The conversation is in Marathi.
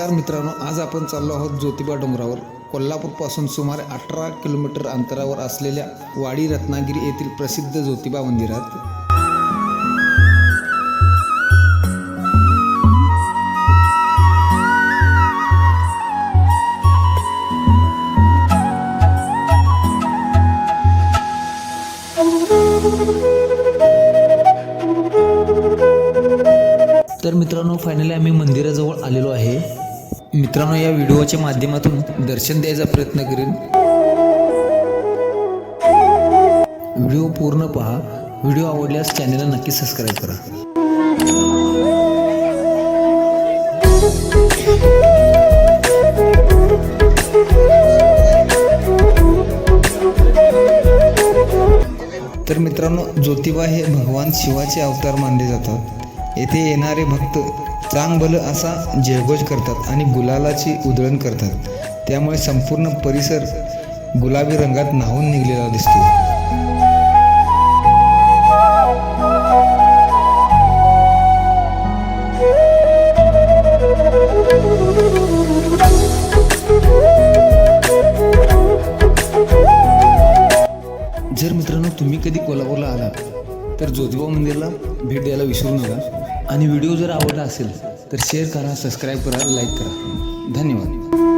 नमस्कार मित्रांनो, आज आपण चाललो आहोत ज्योतिबा डोंगरावर. कोल्हापूरपासून सुमारे 18 किलोमीटर अंतरावर असलेल्या वाडी रत्नागिरी येथील प्रसिद्ध ज्योतिबा मंदिरात. तर मित्रांनो, फायनली आम्ही मंदिराजवळ आलेलो आहे. मित्रांनो, या व्हिडिओच्या माध्यमातून दर्शन द्यायचा प्रयत्न करेन. व्हिडिओ पूर्ण पहा. व्हिडिओ आवडल्यास चॅनलला नक्की सबस्क्राईब करा. तर मित्रांनो, ज्योतिबा हे भगवान शिवाचे अवतार मानले जातात. येथे येणारे भक्त चांग भलं असा जयघोष करतात आणि गुलालाची उधळण करतात. त्यामुळे संपूर्ण परिसर गुलाबी रंगात न्हावून निघलेला दिसतो. जर मित्रांनो तुम्ही कधी कोल्हापूरला आलात तर ज्योतिबा मंदिराला भेट द्यायला विसरू नका. आणि व्हिडिओ जर आवडला असेल तर शेअर करा, सबस्क्राईब करा, लाईक करा. धन्यवाद.